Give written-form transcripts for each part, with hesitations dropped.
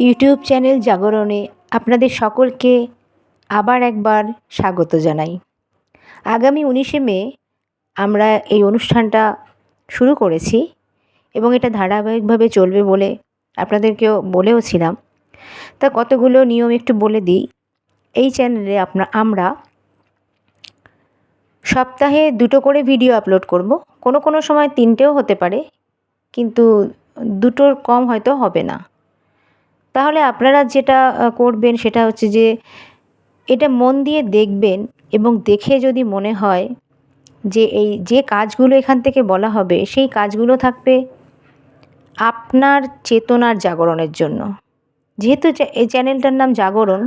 YouTube channel জাগরণে আপনাদের সকলকে আবার একবার স্বাগত জানাই। আগামী 19শে মে আমরা এই অনুষ্ঠানটা শুরু করেছি এবং এটা ধারাবাহিকভাবে চলবে বলে আপনাদেরকেও বলেওছিলাম। তা কতগুলো নিয়ম একটু বলে দিই। এই চ্যানেলে আমরা সপ্তাহে 2টো করে ভিডিও আপলোড করব। কোনো সময় 3টেও হতে পারে, কিন্তু 2টোর কম হয়তো হবে না। তাহলে আপনারা যেটা করবেন সেটা হচ্ছে যে এটা মন দিয়ে দেখবেন এবং দেখে যদি মনে হয় যে এই যে কাজগুলো এখান থেকে বলা হবে সেই কাজগুলো থাকবে আপনার চেতনার জাগরণের জন্য। যেহেতু এই চ্যানেলটার নাম জাগরণ,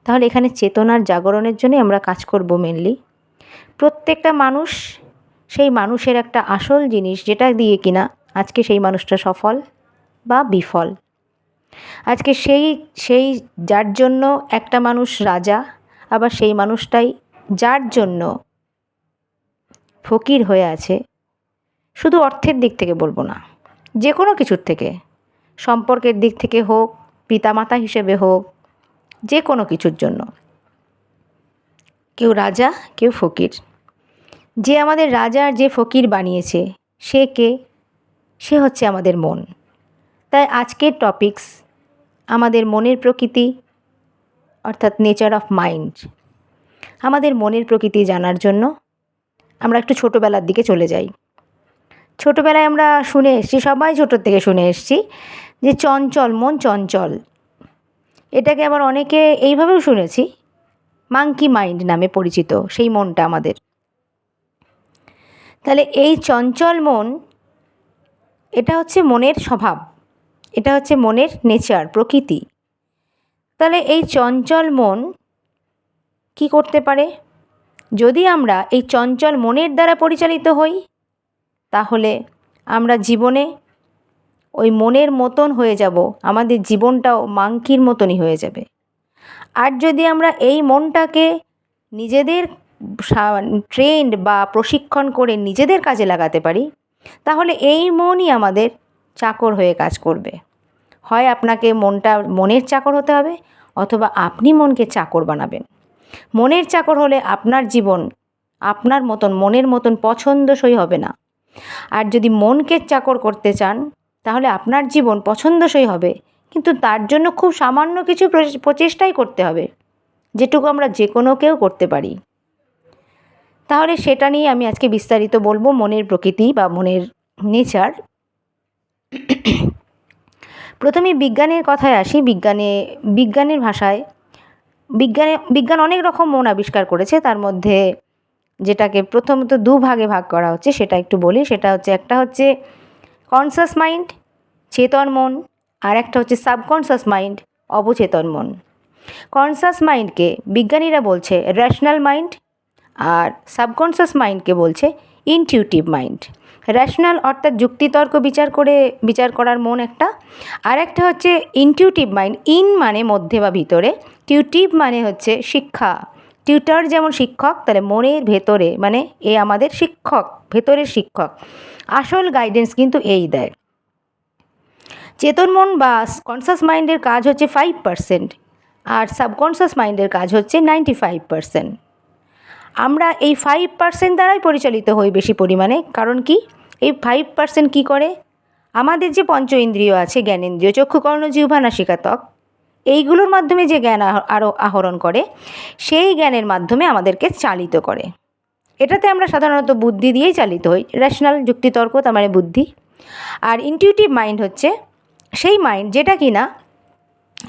তাহলে এখানে চেতনার জাগরণের জন্যই আমরা কাজ করব মেনলি। প্রত্যেকটা মানুষ সেই মানুষের একটা আসল জিনিস, যেটা দিয়ে কিনা আজকে সেই মানুষটা সফল বা বিফল। আজকে সেই যার জন্য একটা মানুষ রাজা, আবার সেই মানুষটাই যার জন্য ফকির হয়ে আছে। শুধু অর্থের দিক থেকে বলবো না, যে কোনো কিছুর থেকে, সম্পর্কের দিক থেকে হোক, পিতামাতা হিসেবে হোক, যে কোনো কিছুর জন্য কেউ রাজা কেউ ফকির। যে আমাদের রাজা আর যে ফকির বানিয়েছে সে কে? সে হচ্ছে আমাদের মন। তাই আজকের টপিকস আমাদের মনের প্রকৃতি, অর্থাৎ নেচার অফ মাইন্ড। আমাদের মনের প্রকৃতি জানার জন্য আমরা একটু ছোটোবেলার দিকে চলে যাই। ছোটোবেলায় আমরা শুনে এসেছি, সবাই ছোটোর থেকে শুনে এসেছি যে চঞ্চল মন চঞ্চল। এটাকে আবার অনেকে এইভাবেও শুনেছি, মাঙ্কি মাইন্ড নামে পরিচিত সেই মনটা আমাদের। তাহলে এই চঞ্চল মন, এটা হচ্ছে মনের স্বভাব, এটা হচ্ছে মনের নেচার, প্রকৃতি। তাহলে এই চঞ্চল মন কি করতে পারে? যদি আমরা এই চঞ্চল মনের দ্বারা পরিচালিত হই, তাহলে আমরা জীবনে ওই মনের মতন হয়ে যাব, আমাদের জীবনটাও মাঙ্কির মতনই হয়ে যাবে। আর যদি আমরা এই মনটাকে নিজেদের ট্রেন্ড বা প্রশিক্ষণ করে নিজেদের কাজে লাগাতে পারি, তাহলে এই মনই আমাদের চাকর হয়ে কাজ করবে। হয় আপনাকে মনের চাকর হতে হবে, অথবা আপনি মনকে চাকর বানাবেন। মনের চাকর হলে আপনার জীবন আপনার মতন, মনের মতন পছন্দসই হবে না। আর যদি মনকে চাকর করতে চান, তাহলে আপনার জীবন পছন্দসই হবে, কিন্তু তার জন্য খুব সামান্য কিছু প্রচেষ্টাই করতে হবে, যেটুকু আমরা যে কোনো কেউ করতে পারি। তাহলে সেটা নিয়ে আমি আজকে বিস্তারিত বলবো, মনের প্রকৃতি বা মনের নেচার। প্রথমে বিজ্ঞানের কথায় আসি। বিজ্ঞানের ভাষায় বিজ্ঞান অনেক রকম মন আবিষ্কার করেছে। তার মধ্যে যেটাকে প্রথমত দুভাগে ভাগ করা হচ্ছে সেটা একটু বলি। সেটা হচ্ছে, একটা হচ্ছে কনসাস মাইন্ড, চেতন মন, আর একটা হচ্ছে সাবকনসাস মাইন্ড, অবচেতন মন। কনসাস মাইন্ডকে বিজ্ঞানীরা বলছে র্যাশনাল মাইন্ড, আর সাবকনসাস মাইন্ডকে বলছে ইনটিউটিভ মাইন্ড। র্যাশনাল অর্থাৎ যুক্তিতর্ক বিচার করার মন একটা, আর একটা হচ্ছে ইনটিউটিভ মাইন্ড। ইন মানে মধ্যে বা ভিতরে, টিউটিভ মানে হচ্ছে শিক্ষা। টিউটার যেমন শিক্ষক, তাহলে মনের ভেতরে মানে এ আমাদের শিক্ষক, ভেতরের শিক্ষক। আসল গাইডেন্স কিন্তু এই দেয়। চেতন মন বা কনসাস মাইন্ডের কাজ হচ্ছে 5%, আর সাবকনসাস মাইন্ডের কাজ হচ্ছে 95%। আমরা এই 5% দ্বারাই পরিচালিত হই বেশি পরিমাণে। কারণ কি? এই 5% কী করে? আমাদের যে পঞ্চ ইন্দ্রিয় আছে, জ্ঞানেন্দ্রিয়, চক্ষু কর্ণ জিহ্বা নাসিকা ত্বক, এইগুলোর মাধ্যমে যে জ্ঞান আরও আহরণ করে, সেই জ্ঞানের মাধ্যমে আমাদেরকে চালিত করে। এটাতে আমরা সাধারণত বুদ্ধি দিয়েই চালিত হই। র্যাশনাল যুক্তিতর্ক তার মানে বুদ্ধি। আর ইনটিউটিভ মাইন্ড হচ্ছে সেই মাইন্ড যেটা কিনা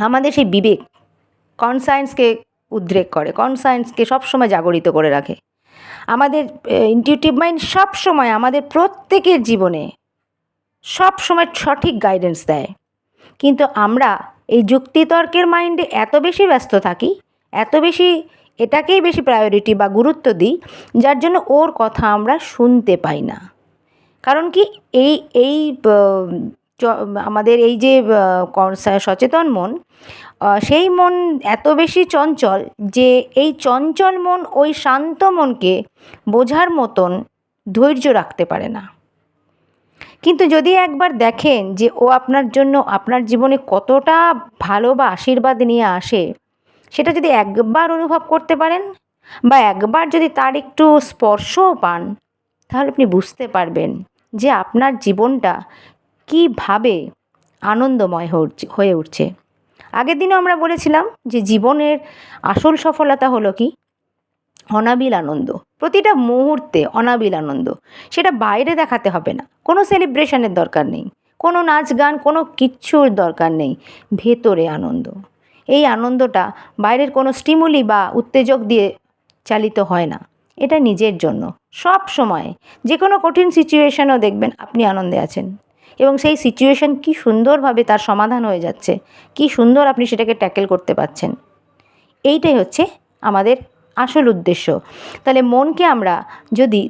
আমাদের সেই বিবেক, কনসায়েন্সকে উদ্রেক করে, কনসায়েন্সকে সবসময় জাগরিত করে রাখে। আমাদের ইনটিউটিভ মাইন্ড সবসময় আমাদের প্রত্যেকের জীবনে সবসময় সঠিক গাইডেন্স দেয়। কিন্তু আমরা এই যুক্তিতর্কের মাইন্ডে এত বেশি ব্যস্ত থাকি, এত বেশি এটাকেই বেশি প্রায়োরিটি বা গুরুত্ব দিই, যার জন্য ওর কথা আমরা শুনতে পাই না। কারণ কি? এই আমাদের এই যে সচেতন মন, সেই মন এত বেশি চঞ্চল যে এই চঞ্চল মন ওই শান্ত মনকে বোঝার মতন ধৈর্য রাখতে পারে না। কিন্তু যদি একবার দেখেন যে ও আপনার জন্য আপনার জীবনে কতটা ভালো বা আশীর্বাদ নিয়ে আসে, সেটা যদি একবার অনুভব করতে পারেন বা একবার যদি তার একটু স্পর্শও পান, তাহলে আপনি বুঝতে পারবেন যে আপনার জীবনটা কীভাবে আনন্দময় হয়ে উঠছে। আগের দিনও আমরা বলেছিলাম যে জীবনের আসল সফলতা হলো কি? অনাবিল আনন্দ। প্রতিটা মুহূর্তে অনাবিল আনন্দ। সেটা বাইরে দেখাতে হবে না, কোনো সেলিব্রেশনের দরকার নেই, কোনো নাচ গান, কোনো কিচ্ছুর দরকার নেই, ভেতরে আনন্দ। এই আনন্দটা বাইরের কোনো স্টিমুলি বা উত্তেজক দিয়ে চালিত হয় না, এটা নিজের জন্য। সব সময় যে কোনো কঠিন সিচুয়েশনেও দেখবেন আপনি আনন্দে আছেন এবং সেই সিচুয়েশন কী সুন্দরভাবে তার সমাধান হয়ে যাচ্ছে, কী সুন্দর আপনি সেটাকে ট্যাকেল করতে পারছেন। এইটাই হচ্ছে আমাদের আসল উদ্দেশ্য। তাহলে মনকে আমরা যদি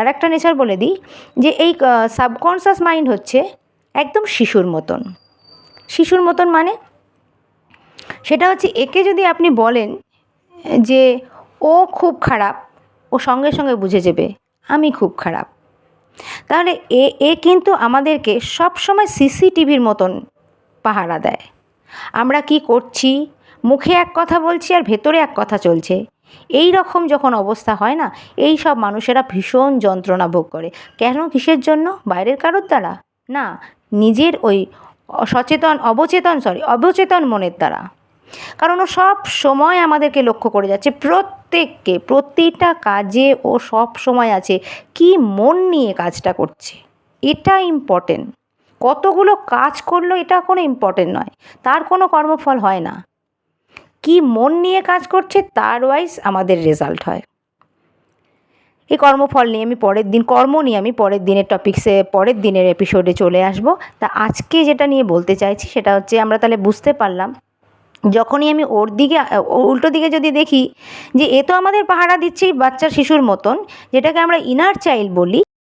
আরেকটা নেচার বলে দিই, যে এই সাবকনশাস মাইন্ড হচ্ছে একদম শিশুর মতন। শিশুর মতন মানে সেটা হচ্ছে, একে যদি আপনি বলেন যে ও খুব খারাপ, ও সঙ্গে সঙ্গে বুঝে যাবে আমি খুব খারাপ। তাহলে এ কিন্তু আমাদেরকে সবসময় সিসিটিভির মতন পাহারা দেয়। আমরা কি করছি, মুখে এক কথা বলছি আর ভেতরে এক কথা চলছে, এই রকম যখন অবস্থা হয় না, এই সব মানুষেরা ভীষণ যন্ত্রণা ভোগ করে। কেন, কিসের জন্য? বাইরের কারোর দ্বারা না, নিজের ওই অবচেতন মনের দ্বারা। কারণ ও সব সময় আমাদেরকে লক্ষ্য করে যাচ্ছে, প্রত্যেককে, প্রতিটা কাজে ও সব সময় আছে কি মন নিয়ে কাজটা করছে, এটা ইম্পর্টেন্ট। কতগুলো কাজ করলো এটা কোনো ইম্পর্টেন্ট নয়, তার কোনো কর্মফল হয় না। কি মন নিয়ে কাজ করছে তার ওয়াইজ আমাদের রেজাল্ট হয়। এই কর্মফল নিয়ে আমি পরের দিনের পরের দিনের এপিসোডে চলে আসব। তা আজকে যেটা নিয়ে বলতে চাইছি সেটা হচ্ছে, আমরা তাহলে বুঝতে পারলাম, যখনই আমি ওর দিকে উল্টো দিকে যদি দেখি যে এ তো আমাদের পাহারা দিচ্ছেই বাচ্চা শিশুর মতন, যেটাকে আমরা ইনার চাইল্ড বলি,